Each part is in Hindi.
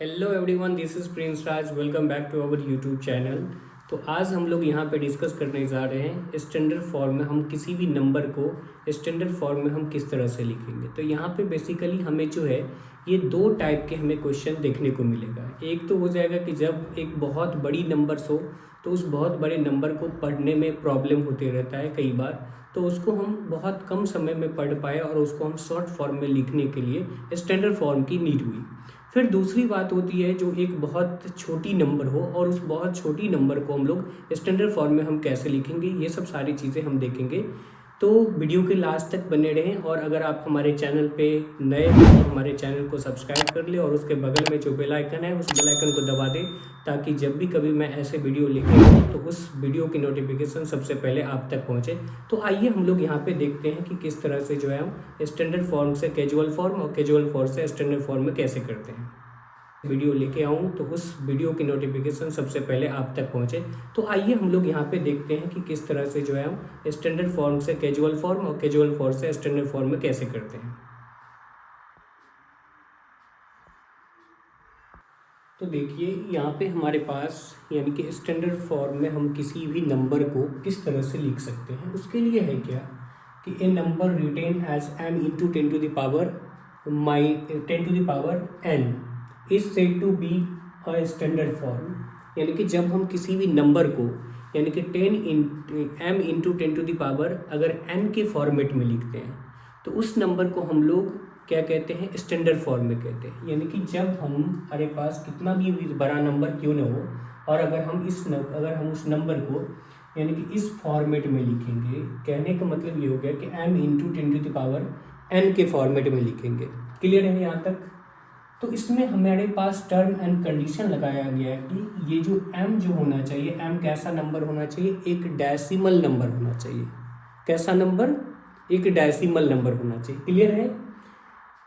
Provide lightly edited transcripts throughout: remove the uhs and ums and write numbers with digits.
Hello everyone, this is Prince Raj. Welcome back to our YouTube channel. तो आज हम लोग यहाँ पे डिस्कस करने जा रहे हैं स्टैंडर्ड फॉर्म में हम किसी भी नंबर को स्टैंडर्ड फॉर्म में हम किस तरह से लिखेंगे। तो यहाँ पे बेसिकली हमें जो है ये दो टाइप के हमें क्वेश्चन देखने को मिलेगा। एक तो हो जाएगा कि जब एक बहुत बड़ी नंबर्स हो तो उस बहुत बड़े नंबर को पढ़ने में प्रॉब्लम होते रहता है कई बार, तो उसको हम बहुत कम समय में पढ़ पाए और उसको हम शॉर्ट फॉर्म में लिखने के लिए स्टैंडर्ड फॉर्म की नीड हुई। फिर दूसरी बात होती है जो एक बहुत छोटी नंबर हो और उस बहुत छोटी नंबर को हम लोग स्टैंडर्ड फॉर्म में हम कैसे लिखेंगे, ये सब सारी चीज़ें हम देखेंगे। तो वीडियो के लास्ट तक बने रहें और अगर आप हमारे चैनल पे नए हैं तो हमारे चैनल को सब्सक्राइब कर ले और उसके बगल में जो बेल आइकन है उस बेल आइकन को दबा दें, ताकि जब भी कभी मैं ऐसे वीडियो लेके आऊँ तो उस वीडियो की नोटिफिकेशन सबसे पहले आप तक पहुँचे। तो आइए हम लोग यहाँ पे देखते हैं कि किस तरह से जो है हम स्टैंडर्ड फॉर्म से कैजुअल फॉर्म और कैजुअल फॉर्म से स्टैंडर्ड फॉर्म में कैसे करते हैं। वीडियो लेके आऊँ तो उस वीडियो की नोटिफिकेशन सबसे पहले आप तक पहुँचे। तो आइए हम लोग यहाँ पे देखते हैं कि किस तरह से जो है हम स्टैंडर्ड फॉर्म से कैजुअल फॉर्म और कैजुअल फॉर्म से स्टैंडर्ड फॉर्म में कैसे करते हैं। तो देखिए यहाँ पे हमारे पास यानी कि स्टैंडर्ड फॉर्म में हम किसी भी नंबर को किस तरह से लिख सकते हैं। उसके लिए है क्या कि a number written as m into 10 to the power माई 10 to the power n is said to be a standard form. यानी कि जब हम किसी भी नंबर को यानी कि m into 10 to the power अगर n के फॉर्मेट में लिखते हैं तो उस नंबर को हम लोग क्या कहते हैं, स्टैंडर्ड फॉर्म में कहते हैं। यानी कि जब हमारे पास कितना भी बड़ा नंबर क्यों ना हो और अगर हम उस नंबर को यानी कि इस फॉर्मेट में लिखेंगे, कहने का मतलब ये हो गया कि m into 10 to the power n के फॉर्मेट में लिखेंगे। क्लियर है यहाँ तक? तो इसमें हमारे पास टर्म एंड कंडीशन लगाया गया है कि ये जो m जो होना चाहिए, m कैसा नंबर होना चाहिए, एक डेसिमल नंबर होना चाहिए। कैसा नंबर? एक डेसिमल नंबर होना चाहिए। क्लियर है?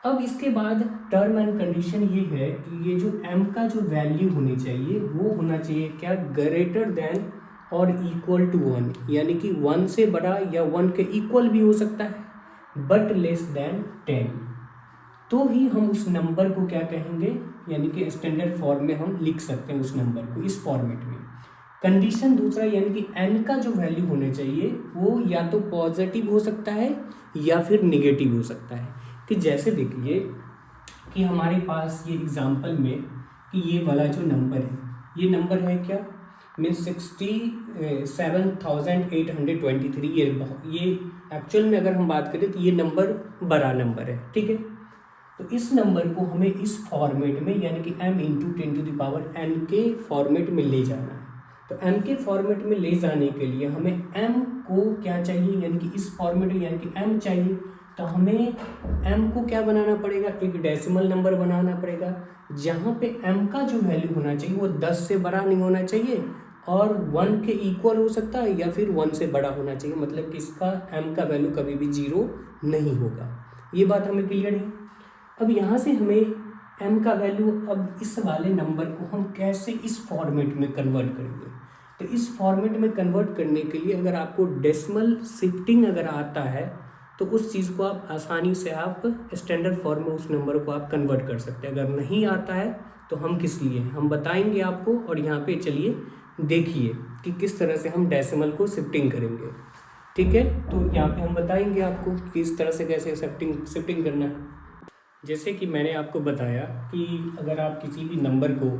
अब इसके बाद टर्म एंड कंडीशन ये है कि ये जो m का जो वैल्यू होनी चाहिए वो होना चाहिए क्या, ग्रेटर देन और इक्वल टू 1। यानी कि 1 से बड़ा या 1 के इक्वल भी हो सकता है बट लेस देन 10, तो ही हम उस नंबर को क्या कहेंगे, यानी कि स्टैंडर्ड फॉर्म में हम लिख सकते हैं उस नंबर को इस फॉर्मेट में। कंडीशन दूसरा यानी कि n का जो वैल्यू होना चाहिए वो या तो पॉजिटिव हो सकता है या फिर निगेटिव हो सकता है। कि जैसे देखिए कि हमारे पास ये एग्जांपल में कि ये वाला जो नंबर है, ये नंबर है क्या, मीन्स 67,823। ये एक्चुअल में अगर हम बात करें तो ये नंबर बड़ा नंबर है, ठीक है। तो इस नंबर को हमें इस फॉर्मेट में यानी कि m into 10 to the power n के फॉर्मेट में ले जाना है। तो m के फॉर्मेट में ले जाने के लिए हमें m को क्या चाहिए, यानी कि इस फॉर्मेट में यानी कि m चाहिए। तो हमें m को क्या बनाना पड़ेगा, एक डेसिमल नंबर बनाना पड़ेगा जहाँ पे m का जो वैल्यू होना चाहिए वो 10 से बड़ा नहीं होना चाहिए और 1 के इक्वल हो सकता है या फिर 1 से बड़ा होना चाहिए। मतलब कि इसका m का वैल्यू कभी भी 0 नहीं होगा। ये बात हमें क्लियर है। अब यहाँ से हमें m का वैल्यू, अब इस वाले नंबर को हम कैसे इस फॉर्मेट में कन्वर्ट करेंगे। तो इस फॉर्मेट में कन्वर्ट करने के लिए अगर आपको डेसिमल शिफ्टिंग अगर आता है तो उस चीज़ को आप आसानी से आप स्टैंडर्ड फॉर्म में उस नंबर को आप कन्वर्ट कर सकते हैं। अगर नहीं आता है तो हम किस लिए हैं, हम बताएंगे आपको। और यहाँ पे चलिए देखिए कि किस तरह से हम डेसिमल को शिफ्टिंग करेंगे, ठीक है। तो यहाँ पे हम बताएंगे आपको कि इस तरह से कैसे शिफ्टिंग करना है। जैसे कि मैंने आपको बताया कि अगर आप किसी भी नंबर को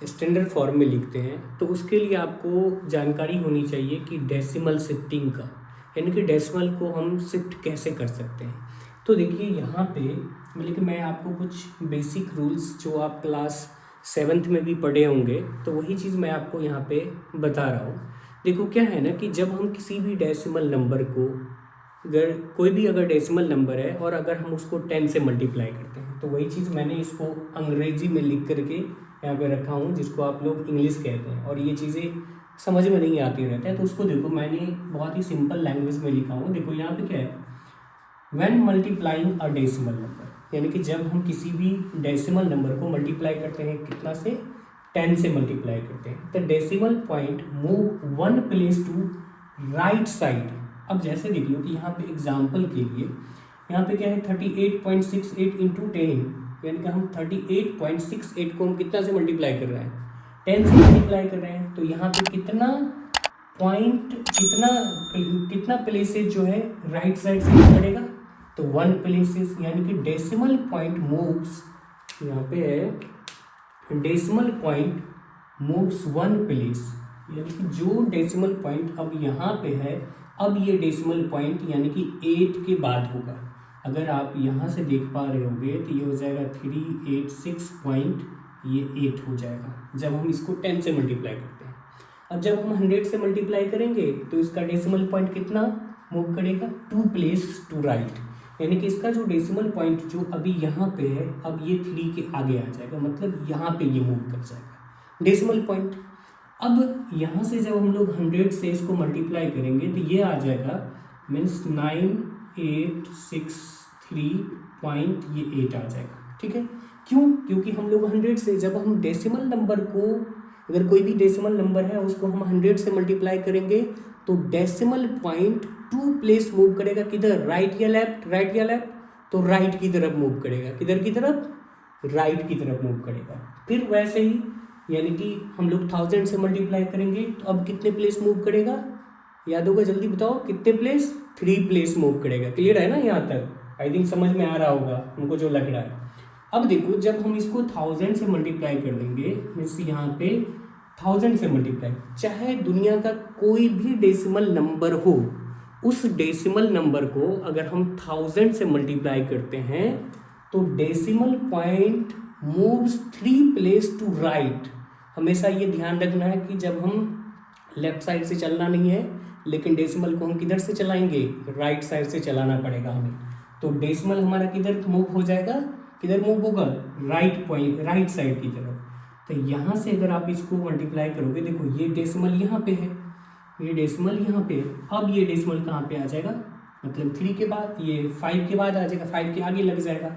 स्टैंडर्ड फॉर्म में लिखते हैं तो उसके लिए आपको जानकारी होनी चाहिए कि डेसिमल शिफ्टिंग का, यानी कि डेसिमल को हम शिफ्ट कैसे कर सकते हैं। तो देखिए यहाँ पे मतलब कि मैं आपको कुछ बेसिक रूल्स जो आप क्लास 7th में भी पढ़े होंगे तो वही चीज़ मैं आपको यहाँ पे बता रहा हूँ। देखो क्या है ना कि जब हम किसी भी डेसिमल नंबर को, अगर कोई भी अगर डेसिमल नंबर है और अगर हम उसको 10 से मल्टीप्लाई करते हैं तो वही चीज़ मैंने इसको अंग्रेजी में लिख करके यहाँ पे रखा हूँ जिसको आप लोग इंग्लिश कहते हैं और ये चीज़ें समझ में नहीं आती रहता है। तो उसको देखो मैंने बहुत ही सिंपल लैंग्वेज में लिखा हूँ। देखो यहाँ पे क्या है, when multiplying a decimal number, यानी कि जब हम किसी भी डेसिमल नंबर को मल्टीप्लाई करते हैं कितना से, 10 से मल्टीप्लाई करते हैं, तो decimal point move 1 place to right side. अब जैसे देख लो कि यहाँ पे एग्जाम्पल के लिए यहाँ पे क्या है 38.68 इंटू 10, यानी कि हम 38.68 को हम कितना से मल्टीप्लाई कर रहे हैं, 10 से मल्टीप्लाई कर रहे हैं। तो यहाँ पे कितना पॉइंट कितना प्लेसेस जो है राइट साइड से मूव करेगा, तो 1 प्लेसेस, यानी कि डेसिमल पॉइंट मूव्स, यहाँ पे है डेसिमल पॉइंट मूव्स 1 प्लेस, यानी कि जो डेसिमल पॉइंट अब यहाँ पे है, अब ये डेसिमल पॉइंट यानी कि 8 के बाद होगा। अगर आप यहाँ से देख पा रहे होंगे तो ये हो जाएगा 386 पॉइंट, ये 8 हो जाएगा जब हम इसको 10 से मल्टीप्लाई करते हैं। अब जब हम 100 से मल्टीप्लाई करेंगे तो इसका डेसिमल पॉइंट कितना मूव करेगा, 2 प्लेस टू राइट, यानी कि इसका जो डेसिमल पॉइंट जो अभी यहाँ पे है, अब ये 3 के आगे आ जाएगा, मतलब यहाँ पे ये मूव कर जाएगा डेसिमल पॉइंट। अब यहाँ से जब हम लोग 100 से इसको मल्टीप्लाई करेंगे तो ये आ जाएगा मीन्स 9863 पॉइंट, ये 8 आ जाएगा। ठीक है, क्यों? क्योंकि हम लोग 100 से, जब हम डेसिमल नंबर को, अगर कोई भी डेसिमल नंबर है उसको हम 100 से मल्टीप्लाई करेंगे तो डेसिमल पॉइंट 2 प्लेस मूव करेगा, किधर, राइट या लेफ्ट, राइट या लेफ्ट, तो राइट की तरफ मूव करेगा, किधर की तरफ, राइट की तरफ मूव करेगा। फिर वैसे ही यानी कि हम लोग 1000 से मल्टीप्लाई करेंगे तो अब कितने प्लेस मूव करेगा, याद होगा, जल्दी बताओ कितने प्लेस, 3 प्लेस मूव करेगा। क्लियर है ना यहाँ तक? आई थिंक समझ में आ रहा होगा हमको जो लग रहा है। अब देखो जब हम इसको 1000 से मल्टीप्लाई कर देंगे, मीन्स यहाँ पे 1000 से मल्टीप्लाई, चाहे दुनिया का कोई भी डेसिमल नंबर हो, उस डेसिमल नंबर को अगर हम 1000 से मल्टीप्लाई करते हैं तो decimal point moves 3 place to right. हमेशा ये ध्यान रखना है कि जब हम लेफ्ट साइड से चलना नहीं है, लेकिन डेसिमल को हम किधर से चलाएंगे, राइट साइड से चलाना पड़ेगा हमें। तो डेसिमल हमारा किधर मूव हो जाएगा, किधर मूव होगा, राइट पॉइंट, राइट साइड की तरफ। तो यहाँ से अगर आप इसको मल्टीप्लाई करोगे, देखो ये डेसिमल यहाँ पे है, ये डेसिमल यहाँ पे है, अब ये डेसिमल कहाँ पे आ जाएगा, मतलब 3 के बाद, ये 5 के बाद आ जाएगा, 5 के आगे लग जाएगा,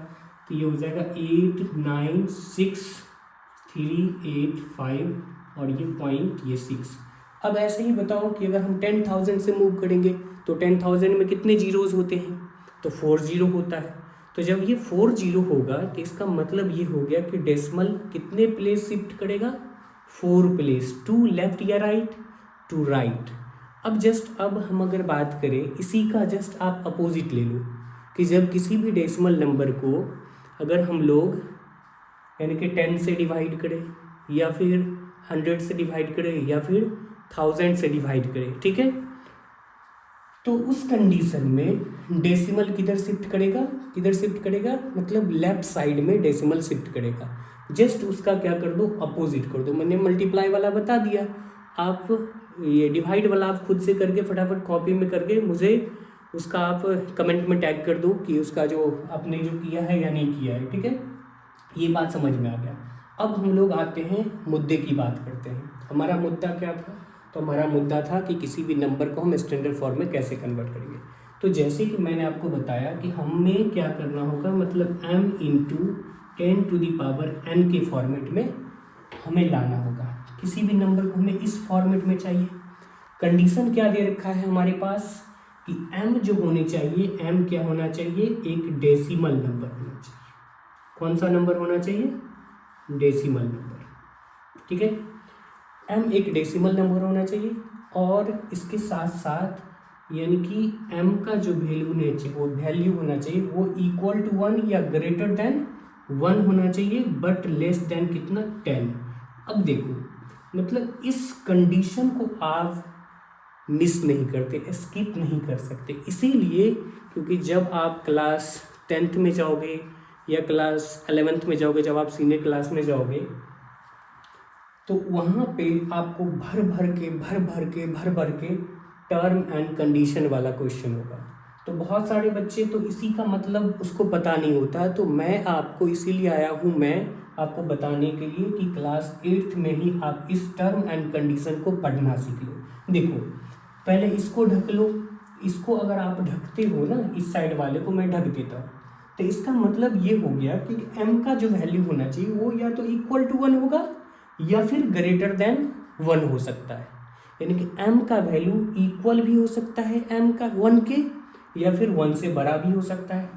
तो ये हो जाएगा 896,385 और ये पॉइंट, ये 6। अब ऐसे ही बताओ कि अगर हम 10,000 से मूव करेंगे तो 10,000 में कितने जीरोज़ होते हैं, तो 4 जीरो होता है। तो जब ये 4 जीरो होगा तो इसका मतलब ये हो गया कि डेसिमल कितने प्लेस शिफ्ट करेगा, 4 प्लेस, टू लेफ्ट या राइट, टू राइट। अब जस्ट अब हम अगर बात करें इसी का, जस्ट आप अपोजिट ले लो कि जब किसी भी डेसिमल नंबर को अगर हम लोग यानी कि 10 से डिवाइड करें या फिर 100 से डिवाइड करें या फिर 1000 से डिवाइड करें, ठीक है, तो उस कंडीशन में डेसिमल किधर शिफ्ट करेगा, किधर शिफ्ट करेगा, मतलब लेफ्ट साइड में डेसिमल शिफ्ट करेगा। जस्ट उसका क्या कर दो, अपोजिट कर दो। मैंने मल्टीप्लाई वाला बता दिया, आप ये डिवाइड वाला आप खुद से करके फटाफट कॉपी में करके मुझे उसका आप कमेंट में टैग कर दो कि उसका जो आपने जो किया है या नहीं किया है। ठीक है, ये बात समझ में आ गया। अब हम लोग आते हैं मुद्दे की बात करते हैं। हमारा मुद्दा क्या था, तो हमारा मुद्दा था कि किसी भी नंबर को हम स्टैंडर्ड फॉर्म में कैसे कन्वर्ट करेंगे। तो जैसे कि मैंने आपको बताया कि हमें क्या करना होगा, मतलब m × 10⁻n के फॉर्मेट में हमें लाना होगा। किसी भी नंबर को हमें इस फॉर्मेट में चाहिए। कंडीशन क्या दे रखा है हमारे पास कि m जो होने चाहिए, m क्या होना चाहिए, एक डेसिमल नंबर होना चाहिए। कौन सा नंबर होना चाहिए, डेसिमल नंबर। ठीक है, m एक डेसिमल नंबर होना चाहिए और इसके साथ साथ यानी कि m का जो वैल्यू होना चाहिए वो इक्वल टू 1 या ग्रेटर देन 1 होना चाहिए, बट लेस देन कितना, 10। अब देखो मतलब इस कंडीशन को आप मिस नहीं करते, स्किप नहीं कर सकते, इसीलिए क्योंकि जब आप क्लास 10th में जाओगे या क्लास 11th में जाओगे, जब आप सीनियर क्लास में जाओगे तो वहाँ पे आपको भर भर के टर्म एंड कंडीशन वाला क्वेश्चन होगा। तो बहुत सारे बच्चे तो इसी का मतलब उसको पता नहीं होता, तो मैं आपको इसीलिए आया हूँ, मैं आपको बताने के लिए कि क्लास 8th में ही आप इस टर्म एंड कंडीशन को पढ़ना सीख लो। देखो पहले इसको ढक लो, इसको अगर आप ढकते हो ना, इस साइड वाले को मैं ढक देता हूँ, तो इसका मतलब ये हो गया कि m का जो वैल्यू होना चाहिए वो या तो इक्वल टू 1 होगा या फिर ग्रेटर देन 1 हो सकता है। यानी कि m का वैल्यू इक्वल भी हो सकता है m का 1 के, या फिर 1 से बड़ा भी हो सकता है।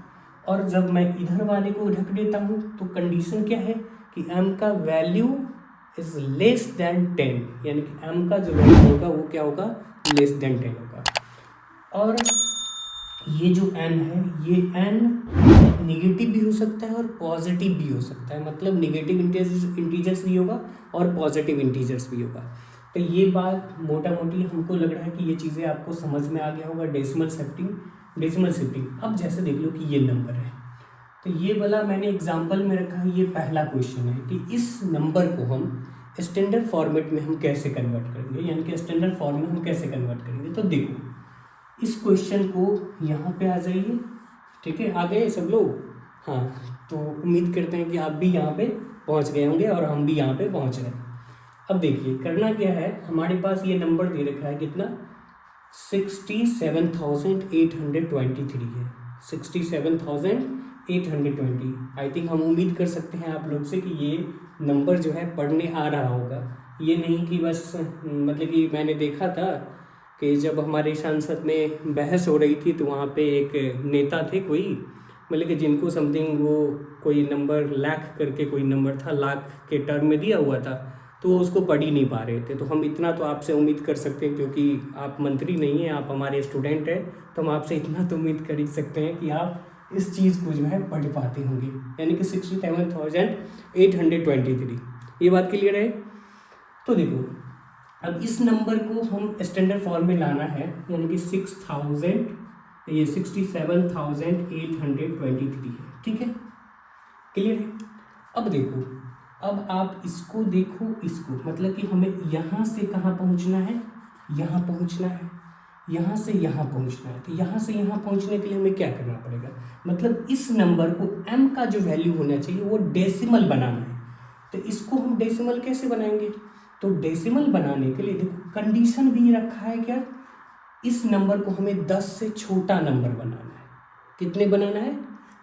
और जब मैं इधर वाले को ढक देता हूँ तो कंडीशन क्या है कि m का वैल्यू इज लेस देन 10, यानी कि m का जो वैल्यू होगा वो क्या होगा, लेस देन 10 होगा। और ये जो n है, ये n निगेटिव भी हो सकता है और पॉजिटिव भी हो सकता है, मतलब निगेटिव इंटीजर्स भी होगा और पॉजिटिव इंटीजर्स भी होगा। तो ये बात मोटा मोटी हमको लग रहा है कि ये चीज़ें आपको समझ में आ गया होगा, डेसिमल शिफ्टिंग। अब जैसे देख लो कि ये नंबर है, तो ये वाला मैंने एग्जाम्पल में रखा है, ये पहला क्वेश्चन है कि इस नंबर को हम स्टैंडर्ड फॉर्मेट में हम कैसे कन्वर्ट करेंगे, यानी कि स्टैंडर्ड फॉर्म में हम कैसे कन्वर्ट करेंगे। तो देखो इस क्वेश्चन को यहाँ पे आ जाइए, ठीक है, आ गए सब लोग, हाँ। तो उम्मीद करते हैं कि आप भी यहाँ पे पहुँच गए होंगे और हम भी यहाँ पे पहुँच गए। अब देखिए करना क्या है, हमारे पास ये नंबर दे रखा है कितना, 67,823 है, 67,820। आई थिंक हम उम्मीद कर सकते हैं आप लोग से कि ये नंबर जो है पढ़ने आ रहा होगा, ये नहीं कि बस मतलब कि मैंने देखा था कि जब हमारे संसद में बहस हो रही थी तो वहाँ पे एक नेता थे कोई, मतलब कि जिनको समथिंग वो कोई नंबर लाख करके कोई नंबर था, लाख के टर्म में दिया हुआ था, तो वो उसको पढ़ ही नहीं पा रहे थे। तो हम इतना तो आपसे उम्मीद कर सकते हैं, क्योंकि आप मंत्री नहीं हैं, आप हमारे स्टूडेंट हैं, तो हम आपसे इतना तो उम्मीद कर ही सकते हैं कि आप इस चीज़ को जो है पढ़ पाते होंगे, यानी कि 67,823। ये बात क्लियर है। तो देखो अब इस नंबर को हम स्टैंडर्ड फॉर्म में लाना है, यानी कि 67,823 है, ठीक है, क्लियर है। अब देखो, अब आप इसको देखो, इसको मतलब कि हमें यहाँ से कहाँ पहुँचना है, यहाँ पहुँचना है, यहाँ से यहाँ पहुँचना है। तो यहाँ से यहाँ पहुँचने के लिए हमें क्या करना पड़ेगा, मतलब इस नंबर को m का जो वैल्यू होना चाहिए वो डेसिमल बनाना है। तो इसको हम डेसिमल कैसे बनाएंगे, तो डेसिमल बनाने के लिए देखो कंडीशन भी रखा है क्या, इस नंबर को हमें 10 से छोटा नंबर बनाना है। कितने बनाना है,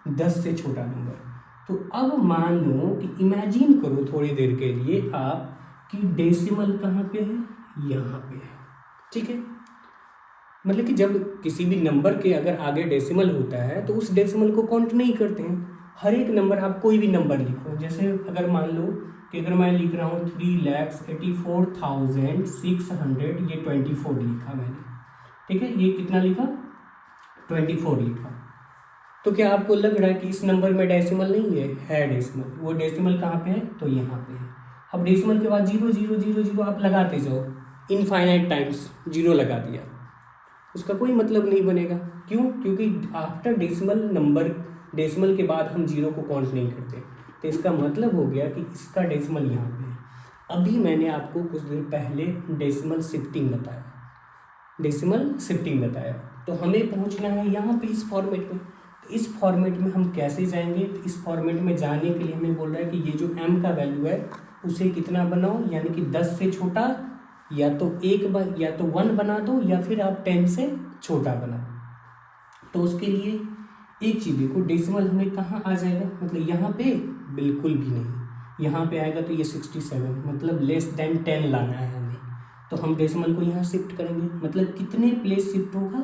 10 से छोटा नंबर। तो अब मान लो कि इमेजिन करो थोड़ी देर के लिए आप कि डेसिमल कहाँ पे है, यहाँ पे है, ठीक है। मतलब कि जब किसी भी नंबर के अगर आगे डेसिमल होता है तो उस डेसिमल को काउंट नहीं करते हैं। हर एक नंबर, आप कोई भी नंबर लिखो, जैसे अगर मान लो कि अगर मैं लिख रहा हूँ 3,84,600, ये 24 लिखा मैंने, ठीक है, ये कितना लिखा, 24 लिखा। तो क्या आपको लग रहा है कि इस नंबर में डेसिमल नहीं है डेसिमल। वो डेसिमल कहाँ पे है, तो यहाँ पे है। अब डेसिमल के बाद 0 0 0 0 आप लगाते जाओ, इनफाइनाइट टाइम्स 0 लगा दिया, उसका कोई मतलब नहीं बनेगा। क्यों, क्योंकि आफ्टर डेसिमल नंबर, डेसिमल के बाद हम 0 को काउंट नहीं करते। तो इसका मतलब हो गया कि इसका डेसिमल यहाँ पे है। अभी मैंने आपको कुछ देर पहले डेसिमल शिफ्टिंग बताया, तो हमें पहुँचना है यहाँ पे इस फॉर्मेट में। तो इस फॉर्मेट में हम कैसे जाएंगे, तो इस फॉर्मेट में जाने के लिए हमें बोल रहा है कि ये जो m का वैल्यू है उसे कितना बनाओ, यानी कि 10 से छोटा, या तो 1 बना दो, या फिर आप 10 से छोटा बनाओ। तो उसके लिए एक चीज़ देखो, डेसिमल हमें कहाँ आ जाएगा, मतलब यहाँ पे बिल्कुल भी नहीं, यहाँ पे आएगा तो ये 67, मतलब लेस देन 10 लाना है हमें। तो हम डेसिमल को यहाँ शिफ्ट करेंगे, मतलब कितने प्लेस शिफ्ट होगा,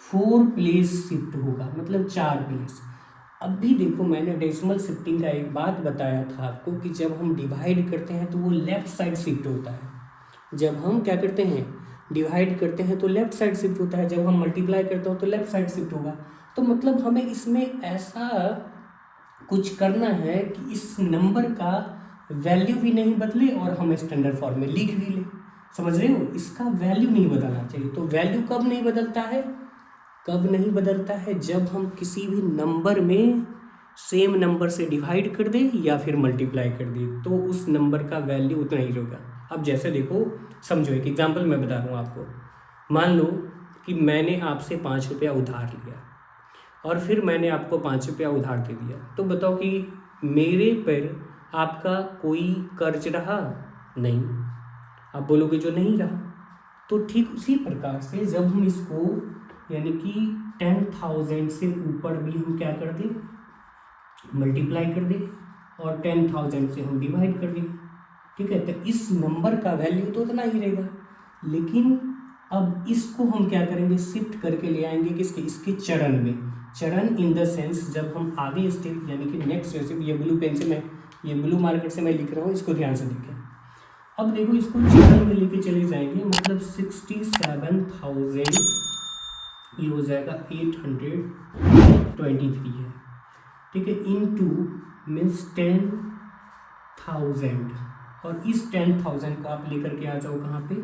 4 प्लेस शिफ्ट होगा, मतलब 4 प्लेस। अब भी देखो मैंने डेसिमल शिफ्टिंग का एक बात बताया था आपको कि जब हम डिवाइड करते हैं तो वो लेफ्ट साइड शिफ्ट होता है। जब हम क्या करते हैं, डिवाइड करते हैं तो लेफ्ट साइड शिफ्ट होता है, जब हम मल्टीप्लाई करते हो तो लेफ्ट साइड शिफ्ट होगा। तो मतलब हमें इसमें ऐसा कुछ करना है कि इस नंबर का वैल्यू भी नहीं बदले और हम स्टैंडर्ड फॉर्म में लिख भी लें। समझ रहे हो, इसका वैल्यू नहीं बदलना चाहिए। तो वैल्यू कब नहीं बदलता है, जब हम किसी भी नंबर में सेम नंबर से डिवाइड कर दे या फिर मल्टीप्लाई कर दे, तो उस नंबर का वैल्यू उतना ही रहेगा। अब जैसे देखो, समझो एक एग्जांपल मैं बता रहा हूँ आपको। मान लो कि मैंने आपसे 5 रुपया उधार लिया और फिर मैंने आपको 5 रुपया उधार दे दिया, तो बताओ कि मेरे पर आपका कोई कर्ज रहा? नहीं। आप बोलोगे जो नहीं रहा। तो ठीक उसी प्रकार से जब हम इसको यानी कि 10,000 से ऊपर भी हम क्या कर दें, मल्टीप्लाई कर दें, और 10,000 से हम डिवाइड कर दें, ठीक है, तो इस नंबर का वैल्यू तो उतना ही रहेगा। लेकिन अब इसको हम क्या करेंगे, शिफ्ट करके ले आएंगे किसके, इसके चरण में। चरण इन द सेंस जब हम आगे स्टेप यानी कि नेक्स्ट स्टेप, ये ब्लू पेन से मैं, ये ब्लू मार्कर से मैं लिख रहा हूँ, इसको ध्यान से देखें। अब देखो इसको चरण में लेके चले जाएंगे, मतलब 67,000 ये हो जाएगा 823 है, ठीक है, इनटू मीन्स 10,000, और इस 10,000 को आप लेकर के आ जाओ कहाँ पे,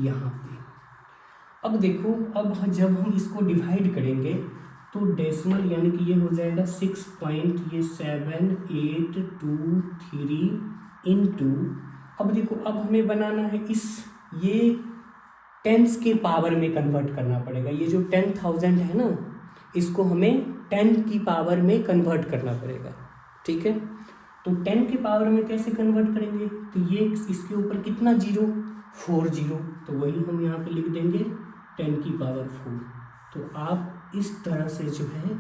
यहाँ पे। अब देखो, अब जब हम इसको डिवाइड करेंगे तो डेसिमल यानी कि ये हो जाएगा 6.7823 इनटू, अब देखो अब हमें बनाना है ये टेंस के पावर में कन्वर्ट करना पड़ेगा। ये जो 10,000 है ना, इसको हमें 10 की पावर में कन्वर्ट करना पड़ेगा, ठीक है। तो 10 की पावर में कैसे कन्वर्ट करेंगे, तो ये इसके ऊपर कितना जीरो, 4 जीरो, तो वही हम यहाँ पे लिख देंगे 10 की पावर 4। तो आप इस तरह से जो है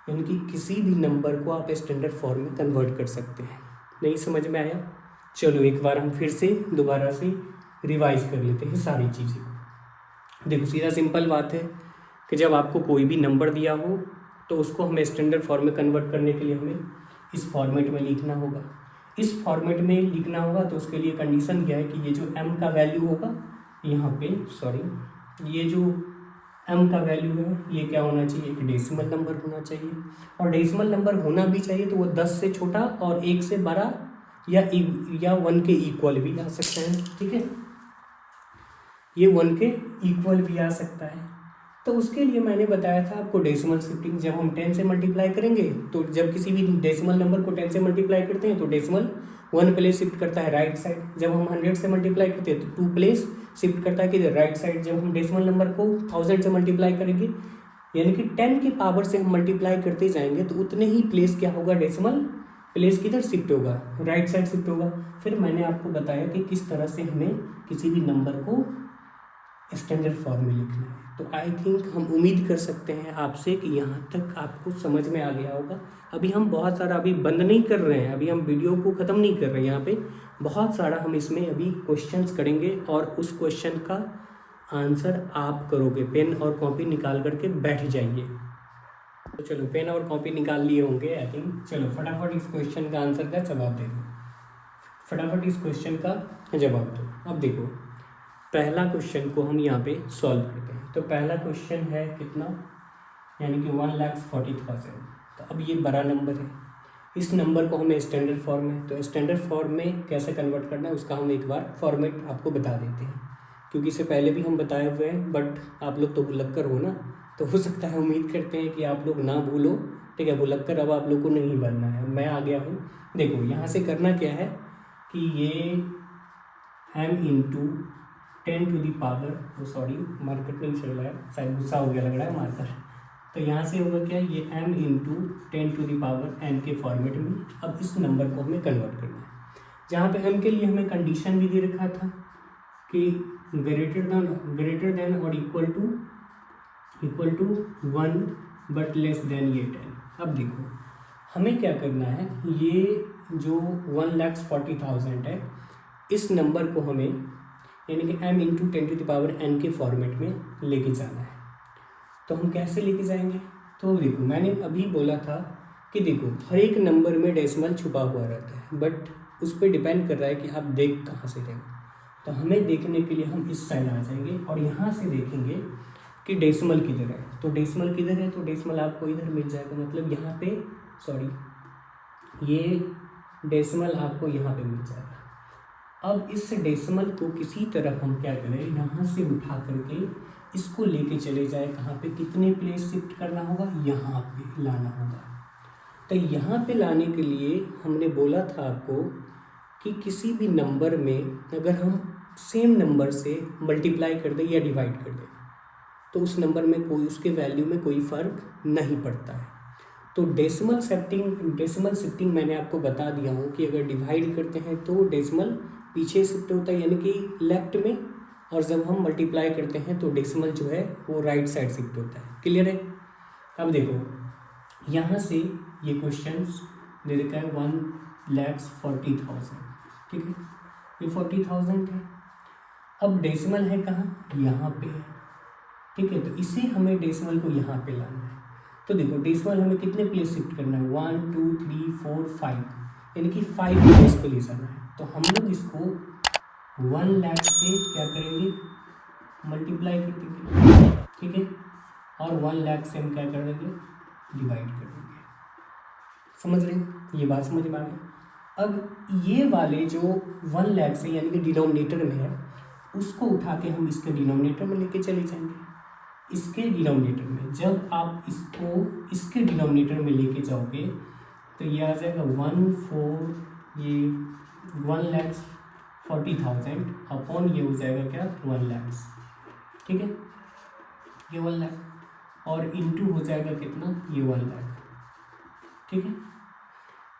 यानी कि किसी भी नंबर को आप स्टैंडर्ड फॉर्म में कन्वर्ट कर सकते हैं। नहीं समझ में आया? चलो एक बार हम फिर से दोबारा से रिवाइज कर लेते हैं सारी चीज़ें। देखो सीधा सिंपल बात है कि जब आपको कोई भी नंबर दिया हो तो उसको हमें स्टैंडर्ड फॉर्म में कन्वर्ट करने के लिए हमें इस फॉर्मेट में लिखना होगा। इस फॉर्मेट में लिखना होगा तो उसके लिए कंडीशन क्या है कि ये जो m का वैल्यू होगा यहाँ पे, ये जो m का वैल्यू है ये क्या होना चाहिए, एक डेसिमल नंबर होना चाहिए, और डेसिमल नंबर होना भी चाहिए तो वो 10 से छोटा और 1 से बड़ा या 1 के इक्वल भी आ सकता है, ठीक है, ये 1 के इक्वल भी आ सकता है। तो उसके लिए मैंने बताया था आपको डेसिमल शिफ्टिंग, जब हम 10 से मल्टीप्लाई करेंगे तो जब किसी भी डेसिमल नंबर को 10 से मल्टीप्लाई करते हैं तो डेसिमल 1 प्लेस शिफ्ट करता है राइट साइड, जब हम 100 से मल्टीप्लाई करते हैं तो 2 प्लेस शिफ्ट करता है किधर, राइट साइड। जब हम डेसिमल नंबर को 1000 से मल्टीप्लाई करेंगे यानी कि 10 की पावर से हम मल्टीप्लाई करते जाएंगे तो उतने ही प्लेस क्या होगा, डेसिमल प्लेस किधर शिफ्ट होगा, राइट साइड शिफ्ट होगा। फिर मैंने आपको बताया कि किस तरह से हमें किसी भी नंबर को स्टैंडर्ड फॉर्म में लिखना है। तो आई थिंक हम उम्मीद कर सकते हैं आपसे कि यहाँ तक आपको समझ में आ गया होगा। अभी हम बहुत सारा अभी बंद नहीं कर रहे हैं, अभी हम वीडियो को ख़त्म नहीं कर रहे हैं, यहाँ पे बहुत सारा हम इसमें अभी क्वेश्चंस करेंगे और उस क्वेश्चन का आंसर आप करोगे। पेन और कॉपी निकाल करके बैठ जाइए। तो चलो पेन और कॉपी निकाल लिए होंगे आई थिंक। चलो फटाफट इस क्वेश्चन का आंसर का जवाब दे दो, फटाफट इस क्वेश्चन का जवाब दो। अब देखो पहला क्वेश्चन को हम यहाँ पे सॉल्व करते हैं। तो पहला क्वेश्चन है कितना, यानी कि 1,40,000। तो अब ये बड़ा नंबर है, इस नंबर को हमें स्टैंडर्ड फॉर्म में, तो स्टैंडर्ड फॉर्म में कैसे कन्वर्ट करना है उसका हम एक बार फॉर्मेट आपको बता देते हैं, क्योंकि इससे पहले भी हम बताए हुए हैं, बट आप लोग तो भुलक्कर हो ना, तो हो सकता है उम्मीद करते हैं कि आप लोग ना भूलो, ठीक है। भुलक्कर अब आप लोग को नहीं बनना है, मैं आ गया हूँ। देखो यहाँ से करना क्या है कि ये m into 10 to the power, sorry marker नहीं चल रहा है, शायद गुस्सा हो गया लग रहा है मार्कर। तो यहाँ से होगा क्या, ये m into 10 to the power n के फॉर्मेट में अब इस नंबर को हमें कन्वर्ट करना है, जहाँ पे m के लिए हमें कंडीशन भी दे रखा था कि ग्रेटर देन और equal to 1 but less than ये 10। अब देखो हमें क्या करना है, ये जो 1,40,000 है इस नंबर को हमें यानी कि m into 10 to the power n के फॉर्मेट में लेके जाना है। तो हम कैसे लेके जाएंगे, तो देखो मैंने अभी बोला था कि देखो हर एक नंबर में डेसिमल छुपा हुआ रहता है, बट उस पर डिपेंड कर रहा है कि आप देख कहाँ से रहे हो। तो हमें देखने के लिए हम इस साइड आ जाएंगे और यहाँ से देखेंगे कि डेसिमल किधर है। तो डेसिमल किधर है, तो डेसिमल आपको इधर मिल जाएगा, मतलब यहाँ पे ये डेसिमल आपको यहाँ पे मिल जाएगा। अब इस डेसिमल को किसी तरह हम क्या करें, यहाँ से उठा करके इसको लेके चले जाए, कहाँ पे, कितने प्लेस शिफ्ट करना होगा, यहाँ पे लाना होगा। तो यहाँ पे लाने के लिए हमने बोला था आपको कि किसी भी नंबर में अगर हम सेम नंबर से मल्टीप्लाई कर दें या डिवाइड कर दें तो उस नंबर में कोई, उसके वैल्यू में कोई फ़र्क नहीं पड़ता है। तो डेसिमल शिफ्टिंग मैंने आपको बता दिया हूँ कि अगर डिवाइड करते हैं तो डेसिमल पीछे शिफ्ट होता है यानी कि लेफ्ट में, और जब हम मल्टीप्लाई करते हैं तो डेसिमल जो है वो राइट साइड शिफ्ट होता है। क्लियर है? अब देखो यहाँ से ये क्वेश्चन दे रखा है 1,40,000, ठीक है, ये 40,000 है। अब डेसिमल है कहाँ, यहाँ पे है, ठीक है। तो इसे हमें डेसिमल को यहाँ पे लाना है। तो देखो डेसिमल हमें कितने प्लेस शिफ्ट करना है, 1 2 3 4 5, यानी कि 5 प्लेस पे ले जाना है। तो हम लोग इसको 1 लाख से क्या करेंगे, मल्टीप्लाई कर देंगे, ठीक है, और 1 लाख से हम क्या कर देंगे, डिवाइड कर देंगे। समझ रहे हो, ये बात समझ में आ गई। अब ये वाले जो 1 लाख से यानी कि डिनोमिनेटर में है, उसको उठा के हम इसके डिनोमिनेटर में लेके चले जाएंगे। इसके डिनोमिनेटर में जब आप इसको इसके डिनोमिनेटर में लेके जाओगे तो ये आ जाएगा 1,40,000 अपॉन ये हो जाएगा क्या, 1 लाख, ठीक है, ये 1 लाख और इंटू हो जाएगा कितना, ये 1 लाख, ठीक है,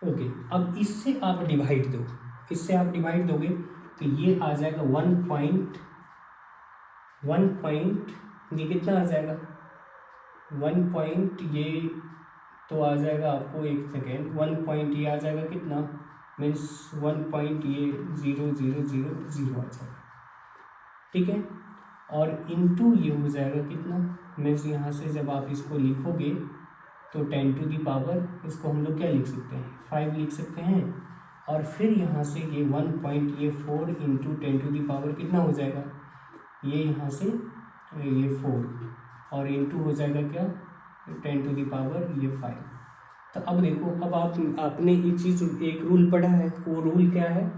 ओके। अब इससे आप डिवाइड दो, इससे आप डिवाइड दोगे तो ये आ जाएगा 1 ये कितना आ जाएगा, 1 पॉइंट, ये तो आ जाएगा आपको, एक सेकेंड, 1 पॉइंट ये आ जाएगा कितना, मीन्स 1 पॉइंट ये 0,000 आ जाएगा, ठीक है, और इंटू ये हो जाएगा कितना, मीन्स यहाँ से जब आप इसको लिखोगे तो 10 टू दी पावर, इसको हम लोग क्या लिख सकते हैं, 5 लिख सकते हैं, और फिर यहाँ से ये 1.4 इंटू 10 टू दी पावर कितना हो जाएगा, ये यहाँ से ये 4 और इंटू हो जाएगा क्या, 10 टू दी पावर ये 5। तो अब देखो, अब आपने एक चीज़, एक रूल पढ़ा है, वो रूल क्या है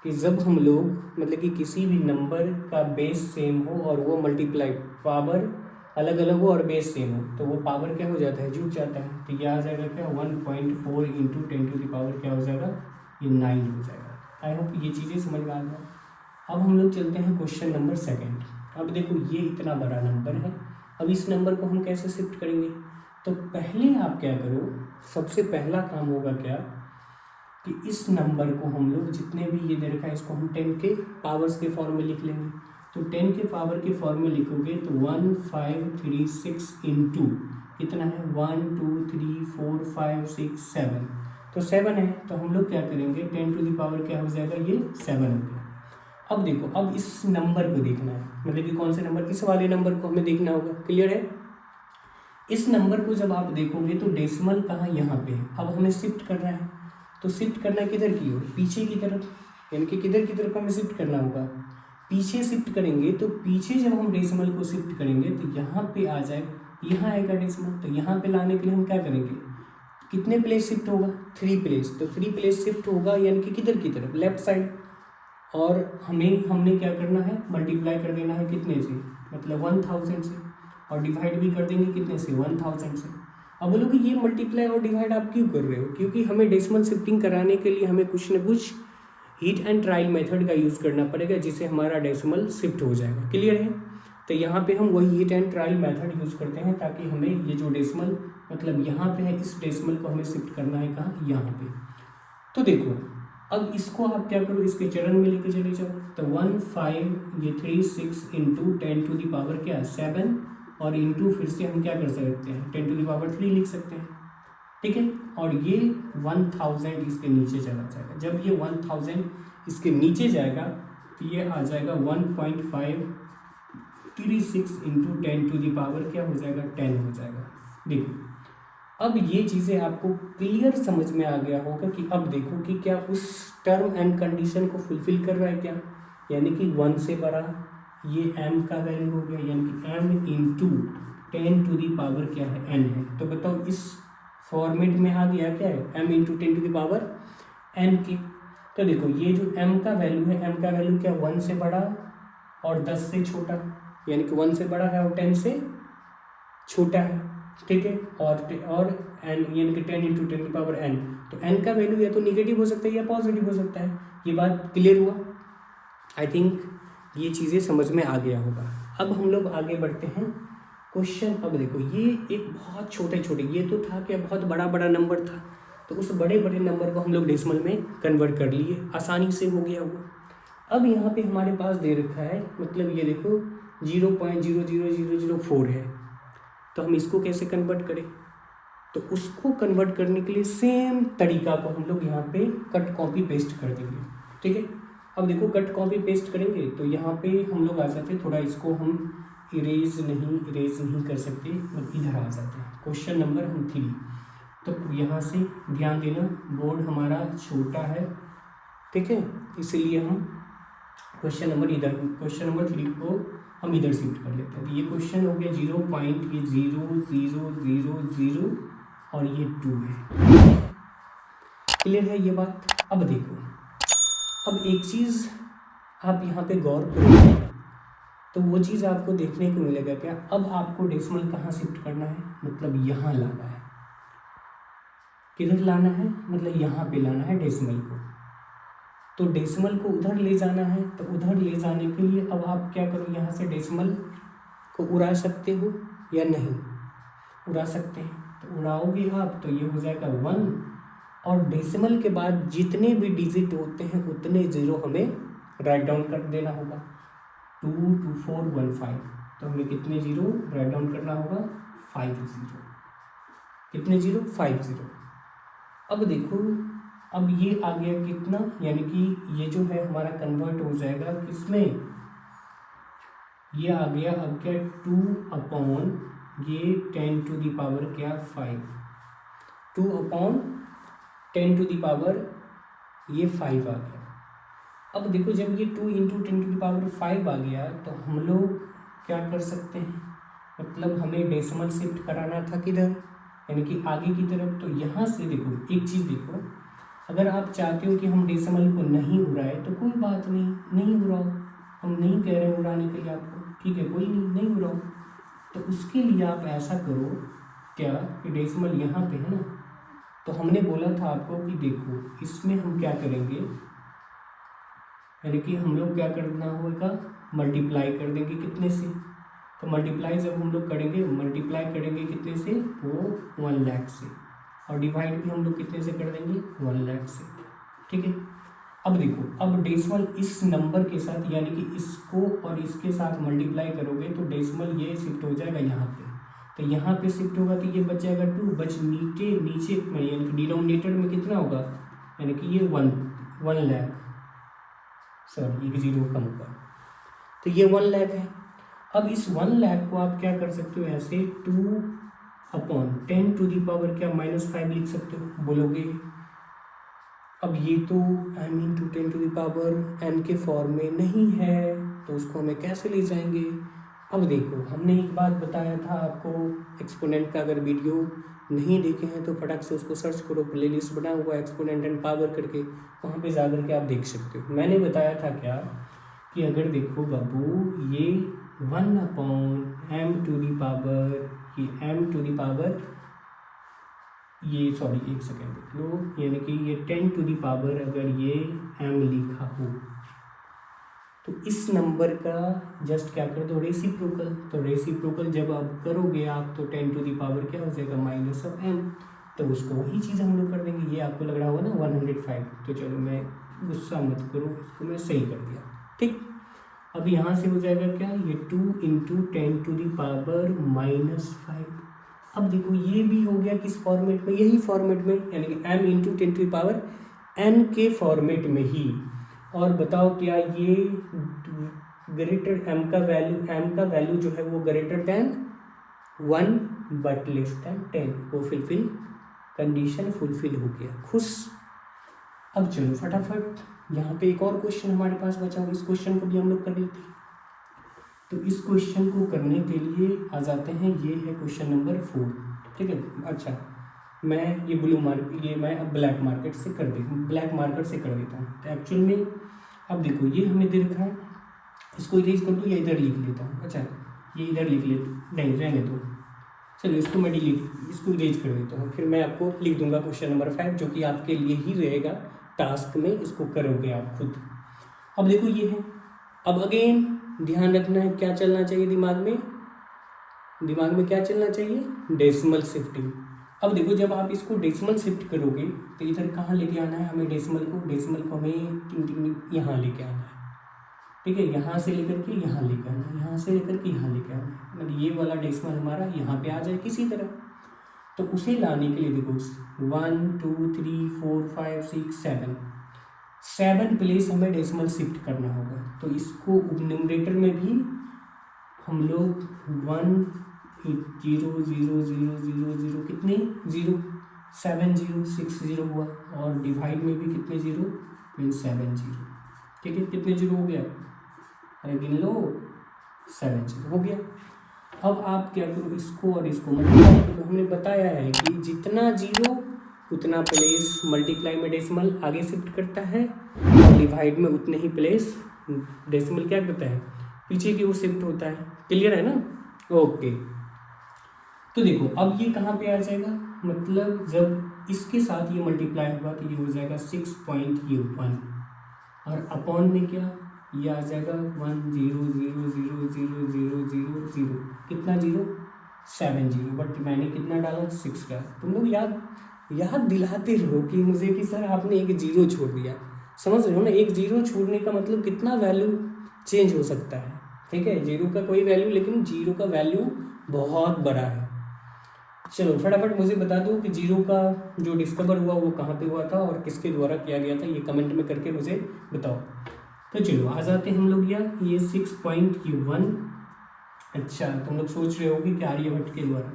कि जब हम लोग मतलब कि किसी भी नंबर का बेस सेम हो और वो मल्टीप्लाई, पावर अलग अलग हो और बेस सेम हो, तो वो पावर क्या हो जाता है, जुड़ जाता है। तो ये आ जाएगा क्या, 1.4 इंटू 10 टू दी पावर क्या हो जाएगा, ये 9 हो जाएगा। आई होप ये चीज़ें समझ में आ गया। अब हम लोग चलते हैं क्वेश्चन नंबर 2। अब देखो ये इतना बड़ा नंबर है, अब इस नंबर को हम कैसे शिफ्ट करेंगे। तो पहले आप क्या करो, सबसे पहला काम होगा क्या कि इस नंबर को हम लोग जितने भी ये दे रखा है इसको हम 10 के पावर्स के फॉर्म में लिख लेंगे। तो 10 के पावर के फॉर्म में लिखोगे तो 1536 इंटू कितना है, 1 2 3 4 5 6 7, तो 7 है। तो हम लोग क्या करेंगे, 10 टू दी पावर क्या हो जाएगा, ये 7 हो गया। अब देखो, अब इस नंबर को देखना है, मतलब कि कौन से नंबर, इस वाले नंबर को हमें देखना होगा, क्लियर है। इस नंबर को जब आप देखोगे तो डेसिमल कहाँ, यहाँ पे है। अब हमें शिफ्ट करना है, तो शिफ्ट करना है किधर की ओर, पीछे की तरफ, यानी कि किधर की तरफ हमें शिफ्ट करना होगा, पीछे शिफ्ट करेंगे। तो पीछे जब हम डेसिमल को शिफ्ट करेंगे तो यहाँ पे आ जाए, यहाँ आएगा डेसिमल। तो यहाँ पे लाने के लिए हम क्या करेंगे, कितने प्लेस शिफ्ट होगा, 3 प्लेस। तो 3 प्लेस शिफ्ट होगा यानी कि किधर की तरफ, लेफ्ट साइड। और हमने क्या करना है, मल्टीप्लाई कर देना है कितने से, मतलब 1000 से, और डिवाइड भी कर देंगे कितने से, 1000 से। अब बोलोगे ये मल्टीप्लाई और डिवाइड आप क्यों कर रहे हो, क्योंकि हमें डेसिमल शिफ्टिंग कराने के लिए हमें कुछ न कुछ हीट एंड ट्रायल मेथड का यूज़ करना पड़ेगा, जिससे हमारा डेसिमल शिफ्ट हो जाएगा, क्लियर है। तो यहाँ पे हम वही heat and trial method use करते हैं, ताकि हमें ये जो डेसिमल मतलब यहाँ पे है, इस डेसिमल को हमें शिफ्ट करना है कहाँ, यहाँ पे। तो देखो, अब इसको आप क्या करो, इसके चरण में लेके चले जाओ। तो 1536 इंटू 10 टू दी पावर क्या, 7, और इंटू फिर से हम क्या कर सकते हैं, 10 टू दी पावर 3 लिख सकते हैं, ठीक है। और ये 1000 इसके नीचे चला जाएगा। जब ये 1000 इसके नीचे जाएगा तो ये आ जाएगा 1.536 इंटू 10 टू दी पावर क्या हो जाएगा, 10 हो जाएगा। देखो, अब ये चीज़ें आपको क्लियर समझ में आ गया होगा कि अब देखो कि क्या उस टर्म एंड कंडीशन को फुलफिल कर रहा है क्या, यानी कि 1 से बड़ा ये m का वैल्यू हो गया, यानी कि m into 10 to the power क्या है, n है। तो बताओ इस फॉर्मेट में आ गया क्या है, m into 10 to the power n की। तो देखो ये जो m का वैल्यू है, m का वैल्यू क्या, 1 से बड़ा और 10 से छोटा, यानी कि 1 से बड़ा है और 10 से छोटा है, ठीक है। और n यानी कि 10 इंटू 10 की पावर n, तो n का वैल्यू या तो निगेटिव हो सकता है या पॉजिटिव हो सकता है। ये बात क्लियर हुआ, आई थिंक ये चीज़ें समझ में आ गया होगा। अब हम लोग आगे बढ़ते हैं क्वेश्चन। अब देखो, ये एक बहुत छोटे, ये तो था क्या, बहुत बड़ा नंबर था, तो उस बड़े नंबर को हम लोग डेसिमल में कन्वर्ट कर लिए, आसानी से हो गया वो। अब यहाँ पे हमारे पास दे रखा है, मतलब ये देखो 0.00004 है, तो हम इसको कैसे कन्वर्ट करें। तो उसको कन्वर्ट करने के लिए सेम तरीका को हम लोग यहाँ पे कट कॉपी पेस्ट कर देंगे, ठीक है। अब देखो, कट कॉपी पेस्ट करेंगे तो यहाँ पे हम लोग आ जाते, थोड़ा इसको हम इरेज नहीं कर सकते, मतलब इधर आ जाते हैं, क्वेश्चन नंबर हम 3। तो यहाँ से ध्यान देना, बोर्ड हमारा छोटा है, ठीक है, इसीलिए हम क्वेश्चन नंबर 3 को हम इधर शिफ्ट कर लेते हैं। तो ये क्वेश्चन हो गया 0.0000 और ये 2 है। क्लियर है ये बात? अब देखो, अब एक चीज़ आप यहाँ पे गौर करोगे तो वो चीज़ आपको देखने को मिलेगा क्या, अब आपको डेसिमल कहाँ शिफ्ट करना है, मतलब यहाँ लाना है। किधर लाना है, मतलब यहाँ पे लाना है डेसिमल को। तो डेसिमल को उधर ले जाना है, तो उधर ले जाने के लिए अब आप क्या करो, यहाँ से डेसिमल को उड़ा सकते हो या नहीं उड़ा सकते हैं। तो उड़ाओगे आप तो ये हो जाएगा 1, और डेसिमल के बाद जितने भी डिजिट होते हैं उतने ज़ीरो हमें राइट डाउन कर देना होगा। 2, 2, 4, 1, 5। तो हमें कितने ज़ीरो राइट डाउन करना होगा, 5 ज़ीरो। कितने ज़ीरो, 5 ज़ीरो। अब देखो, अब ये आ गया कितना, यानी कि ये जो है हमारा कन्वर्ट हो जाएगा किसमें, ये आ गया अब क्या 2 ये 10 टू दी पावर क्या 5, 2/10 टू दी पावर ये 5 आ गया। अब देखो, जब ये 2 × 10 टू दी पावर 5 आ गया तो हम लोग क्या कर सकते हैं, मतलब हमें डेसिमल शिफ्ट कराना था किधर, यानी कि आगे की तरफ। तो यहाँ से देखो, एक चीज़ देखो, अगर आप चाहते हो कि हम डेसिमल को नहीं उड़ाए तो कोई बात नहीं उड़ाओ, हम नहीं कह रहे हैं उड़ाने के लिए आपको, ठीक है, कोई नहीं उड़ाओ। तो उसके लिए आप ऐसा करो क्या कि डेसिमल यहाँ पे है ना, तो हमने बोला था आपको कि देखो इसमें हम क्या करेंगे, यानी कि हम लोग क्या करना होगा, मल्टीप्लाई कर देंगे कितने से। तो मल्टीप्लाई जब हम लोग करेंगे कितने से, वो 1 लाख से, और डिवाइड भी हम लोग कितने से कर देंगे, 1 लाख से, ठीक है। अब देखो, अब डेसिमल इस नंबर के साथ, यानी कि इसको और इसके साथ मल्टीप्लाई करोगे तो डेसिमल ये शिफ्ट हो जाएगा यहाँ पे। तो यहाँ पे शिफ्ट होगा तो ये बच जाएगा 2, नीचे में, यानी कि डिनोमिनेटर में कितना होगा, यानी कि ये 1 लाख, सॉरी एक जीरो कम होगा, तो ये 1 लाख है। अब इस 1 लाख को आप क्या कर सकते हो, ऐसे 2/10 टू दी पावर क्या -5 लिख सकते हो, बोलोगे। अब ये तो m × 10 to the power n के फॉर्म में नहीं है, तो उसको हमें कैसे ले जाएंगे। अब देखो, हमने एक बात बताया था आपको, एक्सपोनेंट का अगर वीडियो नहीं देखे हैं तो फटाक से उसको सर्च करो, प्लेलिस्ट बना हुआ है एक्सपोनेंट एंड पावर करके, वहाँ पे जा करके आप देख सकते हो। मैंने बताया था क्या कि अगर देखो बाबू, ये 1/m टू दी पावर, ये m टू दी पावर, ये सॉरी एक सेकेंड देख लो, यानी कि ये 10 टू दी पावर अगर ये m लिखा हो तो इस नंबर का जस्ट क्या कर दो, रेसिप्रोकल। तो रेसिप्रोकल जब आप करोगे आप तो 10 टू दी पावर क्या हो जाएगा, -m, तो उसको वही चीज़ हम लोग कर देंगे। ये आपको लग रहा होगा ना 105, तो चलो मैं गुस्सा मत करो, इसको मैं सही कर दिया, ठीक। अब यहाँ से हो जाएगा क्या, ये 2 × 10 टू दी पावर -5। अब देखो ये भी हो गया किस फॉर्मेट में, यही फॉर्मेट में, यानी कि m × 10 to the power n के फॉर्मेट में ही। और बताओ क्या ये ग्रेटर m का वैल्यू जो है वो greater than 1 but less than 10, वो कंडीशन फुलफिल हो गया, खुश। अब चलो फटाफट, यहाँ पे एक और क्वेश्चन हमारे पास बचा हुआ, इस क्वेश्चन को भी हम लोग कर लेते हैं। तो इस क्वेश्चन को करने के लिए आ जाते हैं, ये है क्वेश्चन नंबर 4, ठीक है। अच्छा, मैं ये मैं अब ब्लैक मार्कर से कर देता हूँ। तो एक्चुअल में अब देखो, ये हमें दे रखा है, इसको इरेज कर दूँ या इधर लिख लेता हूँ। अच्छा, ये इधर लिख लेता, नहीं रहने दो, चलो इसको मैं इसको इरेज कर देता हूँ, फिर मैं आपको लिख दूंगा क्वेश्चन नंबर 5, जो कि आपके लिए ही रहेगा टास्क में, इसको करोगे आप खुद। अब देखो ये है, अब अगेन ध्यान रखना है, क्या चलना चाहिए दिमाग में क्या चलना चाहिए, डेसिमल शिफ्टिंग। अब देखो, जब आप इसको डेसिमल शिफ्ट करोगे तो इधर कहाँ लेके आना है हमें, डेसिमल को हमें यहाँ लेके आना है, ठीक है। यहाँ से लेकर के यहाँ लेके आना है, यहाँ से लेकर के यहाँ लेके आना है, मतलब ये वाला डेसिमल हमारा यहाँ पे आ जाए किसी तरह। तो उसे लाने के लिए देखो 1 2 3 4 5 6 7 प्लेस हमें डेसिमल शिफ्ट करना होगा। तो इसको न्यूमरेटर में भी हम लोग 1 zero zero zero zero zero कितने जीरो 7060 हुआ, और डिवाइड में भी कितने जीरो 70। ठीक है, कितने जीरो हो गया, अरे गिन लो, 70 हो गया। अब आप क्या करो, इसको और इसको मल्टीप्लाई करो। हमने बताया है कि जितना जीरो उतना प्लेस मल्टीप्लाई में डेसिमल आगे शिफ्ट करता है, और डिवाइड में उतने ही प्लेस डेसिमल क्या करता है, पीछे की ओर शिफ्ट होता है। क्लियर है ना? ओके, तो देखो अब ये कहाँ पे आ जाएगा, मतलब जब इसके साथ ये मल्टीप्लाई होगा तो ये हो जाएगा 6.1, और अपॉन में क्या, ये आ जाएगा 100000000, कितना जीरो 70, बट मैंने कितना डाला 6 का। तुम लोग याद दिलाते रहो कि मुझे कि सर आपने एक जीरो छोड़ दिया। समझ रहे हो ना, एक जीरो छोड़ने का मतलब कितना वैल्यू चेंज हो सकता है। ठीक है, जीरो का कोई वैल्यू, लेकिन जीरो का वैल्यू बहुत बड़ा है। चलो फटाफट मुझे बता दो कि जीरो का जो डिस्कवर हुआ वो कहाँ पे हुआ था और किसके द्वारा किया गया था, ये कमेंट में करके मुझे बताओ। तो चलो आ जाते हैं हम लोग, ये 6.1। अच्छा, तुम लोग सोच रहे होगे कि आर्यभट्ट के द्वारा,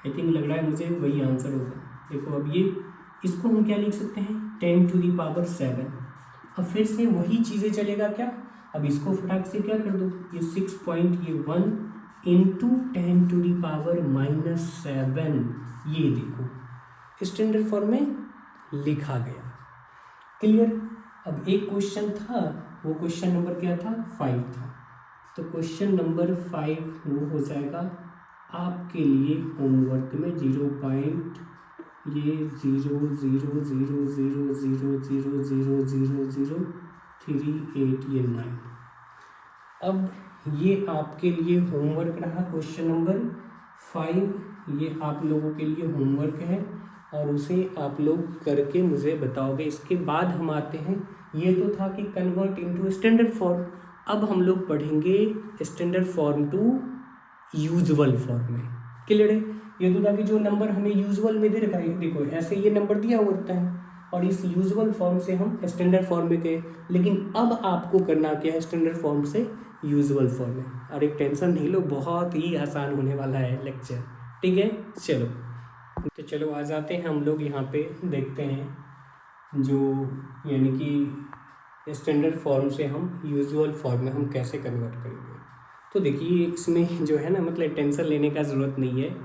आई थिंक लग रहा है मुझे वही आंसर होगा। देखो अब ये इसको हम क्या लिख सकते हैं, 10⁻7। अब फिर से वही चीज़ें चलेगा क्या, अब इसको फटाक से क्या कर दो, ये 6.1 इंटू 10⁻⁻7, ये देखो स्टैंडर्ड फॉर्म में लिखा गया। क्लियर? अब एक क्वेश्चन था, वो क्वेश्चन नंबर क्या था, 5 था। तो क्वेश्चन नंबर 5 वो हो जाएगा आपके लिए होमवर्क में 0.00000000038 अब ये आपके लिए होमवर्क रहा, क्वेश्चन नंबर 5 ये आप लोगों के लिए होमवर्क है, और उसे आप लोग करके मुझे बताओगे। इसके बाद हम आते हैं, ये तो था कि कन्वर्ट इनटू स्टैंडर्ड फॉर्म। अब हम लोग पढ़ेंगे standard form to usual form में। क्लियर है? ये तो था कि जो नंबर हमें यूजुअल में दे रखा है, देखो ऐसे ये नंबर दिया होता है, और इस यूजुअल फॉर्म से हम स्टैंडर्ड फॉर्म में गए। लेकिन अब आपको करना क्या है, स्टैंडर्ड फॉर्म से यूजुअल फॉर्म में। और एक टेंशन नहीं लो, बहुत ही आसान होने वाला है लेक्चर। ठीक है, चलो तो चलो आ जाते हैं हम लोग यहाँ पे, देखते हैं जो यानी कि स्टैंडर्ड फॉर्म से हम यूजुअल फॉर्म में हम कैसे कन्वर्ट करेंगे। तो देखिए इसमें जो है ना, मतलब टेंशन लेने का ज़रूरत नहीं है,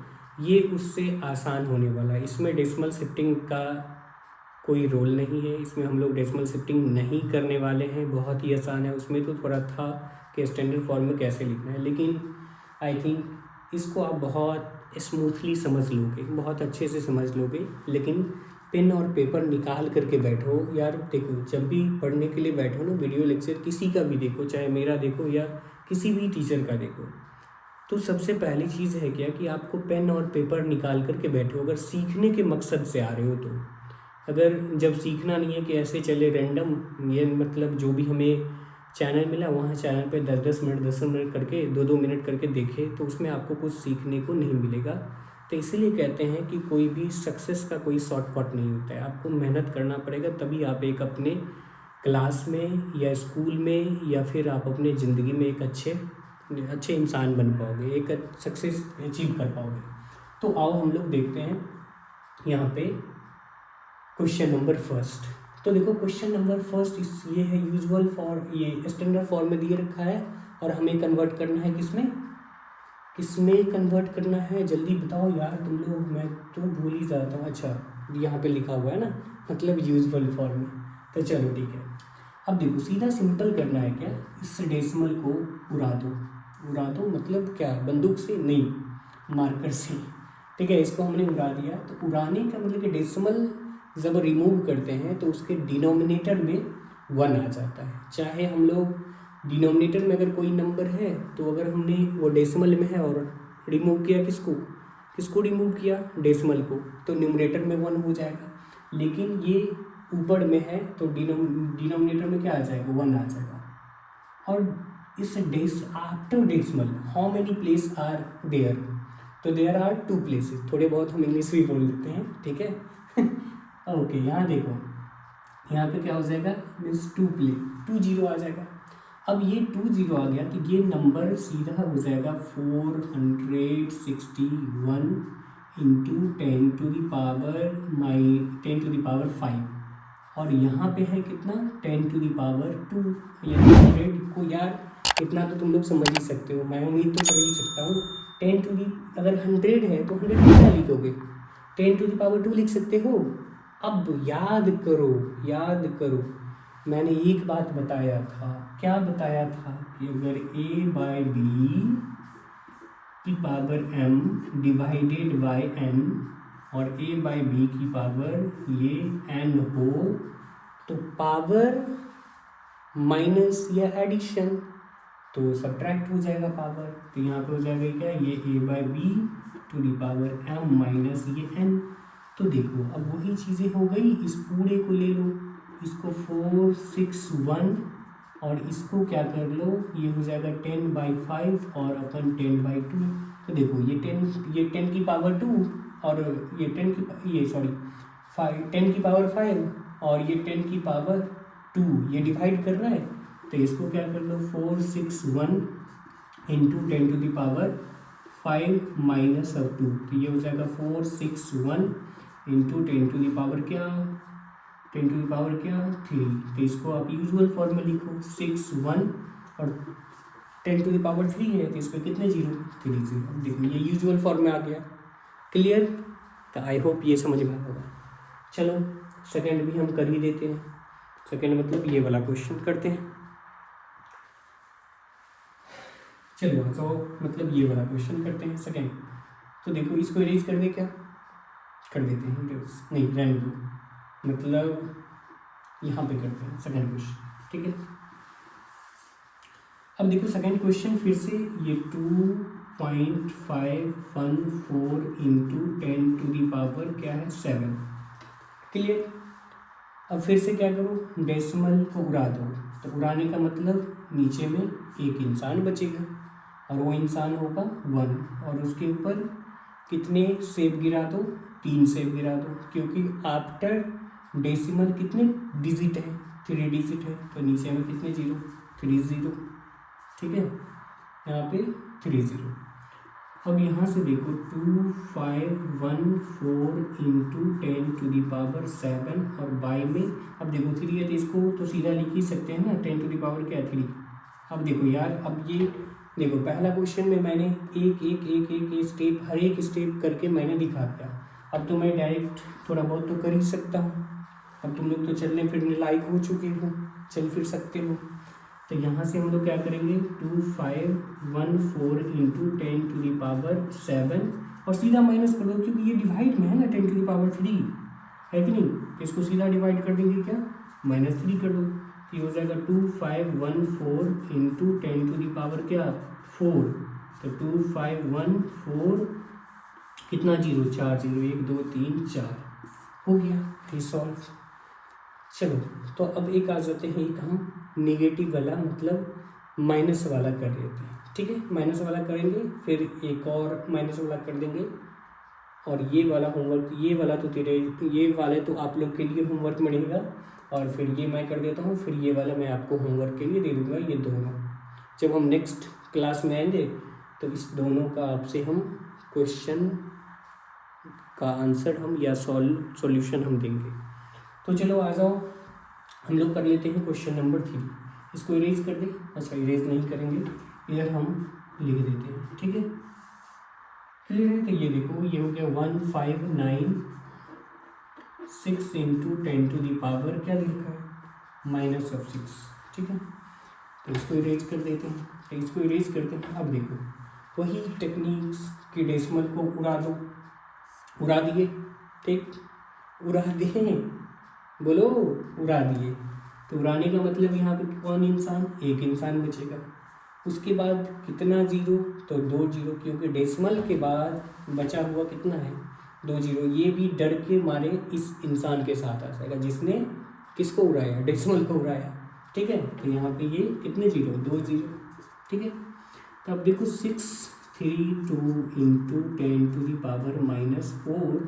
ये उससे आसान होने वाला है। इसमें डेसिमल शिफ्टिंग का कोई रोल नहीं है, इसमें हम लोग डेसिमल शिफ्टिंग नहीं करने वाले हैं, बहुत ही आसान है। उसमें तो थोड़ा था कि स्टैंडर्ड फॉर्म में कैसे लिखना है, लेकिन आई थिंक इसको आप बहुत स्मूथली समझ लोगे, बहुत अच्छे से समझ लोगे। लेकिन पेन और पेपर निकाल करके बैठो यार। देखो जब भी पढ़ने के लिए बैठो ना, वीडियो लेक्चर किसी का भी देखो, चाहे मेरा देखो या किसी भी टीचर का देखो, तो सबसे पहली चीज़ है क्या कि आपको पेन और पेपर निकाल करके बैठो, अगर सीखने के मकसद से आ रहे हो तो। अगर जब सीखना नहीं है कि ऐसे चले रैंडम, ये मतलब जो भी हमें चैनल मिला वहाँ चैनल पे 10-10 मिनट 10 मिनट करके 2-2 मिनट करके देखे, तो उसमें आपको कुछ सीखने को नहीं मिलेगा। तो इसीलिए कहते हैं कि कोई भी सक्सेस का कोई शॉर्टकट नहीं होता है, आपको मेहनत करना पड़ेगा, तभी आप एक अपने क्लास में या स्कूल में या फिर आप अपने ज़िंदगी में एक अच्छे इंसान बन पाओगे, एक सक्सेस अचीव कर पाओगे। तो आओ हम लोग देखते हैं यहाँ पे क्वेश्चन नंबर फर्स्ट। तो देखो क्वेश्चन नंबर फर्स्ट ये है यूजुअल फॉर्म, ये स्टैंडर्ड फॉर्म में दिए रखा है, और हमें कन्वर्ट करना है किसमें कन्वर्ट करना है, जल्दी बताओ यार तुम लोग, मैं तो भूल ही जाता हूँ। अच्छा यहाँ पे लिखा हुआ है ना, मतलब यूजुअल फॉर्म में। तो चलो ठीक है, अब देखो सीधा सिंपल करना है क्या, इस डेसिमल को उड़ा दो मतलब क्या, बंदूक से नहीं, मार्कर से। ठीक है, इसको हमने उड़ा दिया। तो उड़ाने का मतलब कि डेसिमल जब रिमूव करते हैं तो उसके डिनोमिनेटर में 1 आ जाता है। चाहे हम लोग डिनोमिनेटर में अगर कोई नंबर है, तो अगर हमने वो डेसिमल में है और रिमूव किया किसको रिमूव किया, डेसिमल को, तो न्यूमरेटर में 1 हो जाएगा। लेकिन ये ऊपर में है तो डिनोमिनेटर में क्या आ जाएगा, 1 आ जाएगा। और इस after decimal how many place are there, तो देयर आर 2 प्लेसेस। थोड़े बहुत हम इंग्लिश भी बोल देते हैं, ठीक है। ओके यहाँ देखो, यहाँ पे क्या हो जाएगा, मीन्स 2 0 आ जाएगा। अब ये 2 0 आ गया तो ये नंबर सीधा हो जाएगा 461 इंटू 10⁻5 और यहाँ पे है कितना 10⁻2 यानी 100 को यार इतना तो तुम लोग समझ ही सकते हो, मैं उम्मीद तो कर ही सकता हूँ। अगर 100 है तो 100 कितना लिखोगे, 10⁻2 लिख सकते हो। अब याद करो मैंने एक बात बताया था, क्या बताया था कि अगर a/b की power m divided by n और a/b की पावर ये n हो तो पावर माइनस या एडिशन तो सब्ट्रैक्ट हो जाएगा पावर, तो यहाँ पे हो जाएगा क्या ये a/b to the power m minus ये n। तो देखो अब वही चीज़ें हो गई, इस पूरे को ले लो, इसको 461 और इसको क्या कर लो, ये हो जाएगा 10/5 और अपन 10/2। तो देखो ये 10 की पावर 2 और ये 10 की पावर 5 और ये 10 की पावर 2 ये डिवाइड कर रहा है, तो इसको क्या कर लो 461 इंटू 10⁻5 माइनस 2, तो ये हो जाएगा 461 इंटू 10⁻3, तो इसको आप यूजुअल फॉर्म में लिखो 61 और 10⁻3 है तो इस पर कितने 0 3 0। देखो ये यूजुअल फॉर्म में आ गया। क्लियर? तो आई होप ये समझ में आएगा। चलो सेकंड भी हम कर ही देते हैं। सेकंड मतलब ये वाला क्वेश्चन करते हैं। चलो तो मतलब ये वाला क्वेश्चन करते हैं सेकंड। तो देखो इसको इरेज कर दे, क्या कर देते हैं इरेज, नहीं रहने दो, मतलब यहाँ पे करते हैं सेकंड क्वेश्चन, ठीक है। अब देखो सेकंड क्वेश्चन फिर से ये 2.514 इंटू 10⁻, क्या है 7। क्लियर? अब फिर से क्या करो, डेसिमल को उड़ा दो, तो उड़ाने का मतलब नीचे में एक इंसान बचेगा और वो इंसान होगा 1 और उसके ऊपर कितने सेब गिरा दो, 3 सेब गिरा दो, क्योंकि आफ्टर डेसिमल कितने डिजिट है, 3 डिजिट है, तो नीचे में कितने 0 3 0, ठीक है, यहाँ पे 3 0। अब यहाँ से देखो 2514 इंटू 10⁻7 और बाय में, अब देखो 3 है तो इसको तो सीधा लिख ही सकते हैं ना, 10⁻3। अब देखो यार, अब ये देखो पहला क्वेश्चन में मैंने एक स्टेप, हर एक स्टेप करके मैंने दिखा दिया। अब तो मैं डायरेक्ट थोड़ा बहुत तो कर ही सकता हूँ। अब तुम लोग तो चलने फिरने लायक हो चुके हो, चल फिर सकते हो। तो यहाँ से हम लोग क्या करेंगे 2514 इंटू 10⁻7 और सीधा माइनस कर दो, क्योंकि ये डिवाइड में है ना 10⁻3 है कि नहीं, तो इसको सीधा डिवाइड कर देंगे, क्या -3 कर दो, तो ये हो जाएगा 2514 इंटू 10⁻4, तो 2514 कितना 0 4 0 1 2 3 4 हो गया, ये सॉल्व। चलो तो अब एक आ जाते हैं, एक हम नेगेटिव वाला मतलब माइनस वाला कर लेते हैं, ठीक है। माइनस वाला करेंगे, फिर एक और माइनस वाला कर देंगे, और ये वाला होमवर्क, ये वाला तो आप लोग के लिए होमवर्क में रहेगा, और फिर ये मैं कर देता हूँ, फिर ये वाला मैं आपको होमवर्क के लिए दे दूँगा। ये दोनों जब हम नेक्स्ट क्लास में आएंगे तो इस दोनों का आपसे हम क्वेश्चन का आंसर हम या सॉल्यूशन हम देंगे। तो चलो आ जाओ, हम लोग कर लेते हैं क्वेश्चन नंबर 3। इसको इरेज कर दे, अच्छा इरेज नहीं करेंगे, इधर हम लिख देते हैं, ठीक है। क्लियर है? तो ये देखो, ये हो गया 1596 इंटू 10⁻, क्या लिखा है -6, ठीक है। तो इसको इरेज कर देते हैं, तो इसको इरेज करते हैं। अब देखो वही टेक्निक्स की डेसिमल को उड़ा दो, उड़ा दिए, ठीक, उड़ा दिए, बोलो उड़ा दिए, तो उड़ाने का मतलब यहाँ पे कौन इंसान, एक इंसान बचेगा। उसके बाद कितना 0, तो 2 0, क्योंकि डेसिमल के बाद बचा हुआ कितना है 2 0, ये भी डर के मारे इस इंसान के साथ आ जाएगा जिसने किसको उड़ाया, डेसिमल को उड़ाया, ठीक है। तो यहाँ पे ये कितने 0 2 0, ठीक है। तो अब देखो 632 इंटू 10⁻4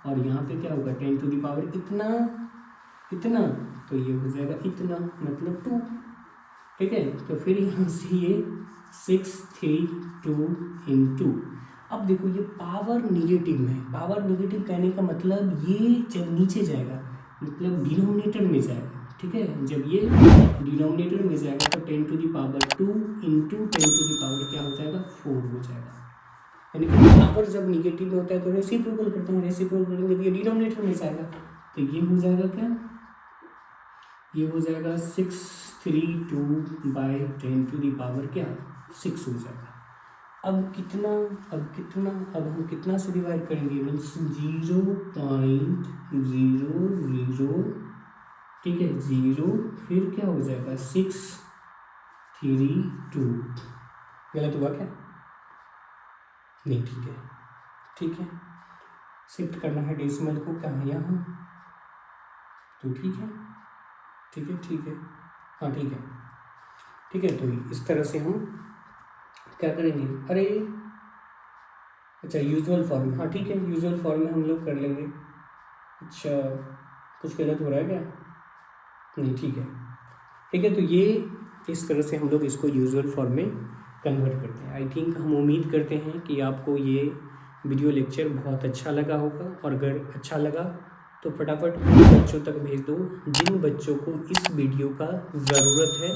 और यहाँ पे क्या होगा 10⁻, इतना, तो ये हो जाएगा इतना, मतलब 2, ठीक है। तो फिर यहाँ से ये 632 इंटू, अब देखो ये पावर निगेटिव में है। पावर निगेटिव कहने का मतलब ये जब नीचे जाएगा मतलब डिनोमिनेटर में जाएगा, ठीक है। जब ये डिनोमिनेटर में जाएगा तो 10 to the power 2 into 10 to the power क्या हो जाएगा 4 हो जाएगा। यानी कि पावर जब निगेटिव में होता है तो रेसिप्रोकल करते हैं, रेसिप्रोकल करेंगे तो ये डिनोमिनेटर में जाएगा, तो ये हो जाएगा क्या, ये हो जाएगा 632 बाई 10 टू द पावर क्या 6 हो जाएगा। अब कितना, अब हम कितना से डिवाइड करेंगे, मीन्स 0.00, ठीक है 0, फिर क्या हो जाएगा 632, गलत हुआ क्या, नहीं ठीक है, ठीक है। शिफ्ट करना है डेसिमल को कहाँ, यहाँ, तो ठीक है, ठीक है, ठीक है, हाँ ठीक है, ठीक है। तो इस तरह से हम क्या करेंगे, अरे अच्छा यूजुअल फॉर्म, हाँ ठीक है, यूजुअल फॉर्म में हम लोग कर लेंगे। अच्छा कुछ गलत हो रहा है क्या, नहीं ठीक है, ठीक है। तो ये इस तरह से हम लोग इसको यूजुअल फॉर्म में कन्वर्ट करते हैं। आई थिंक हम उम्मीद करते हैं कि आपको ये वीडियो लेक्चर बहुत अच्छा लगा होगा, और अगर अच्छा लगा तो फटाफट बच्चों तक भेज दो जिन बच्चों को इस वीडियो का ज़रूरत है।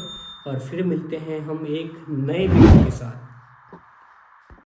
और फिर मिलते हैं हम एक नए वीडियो के साथ।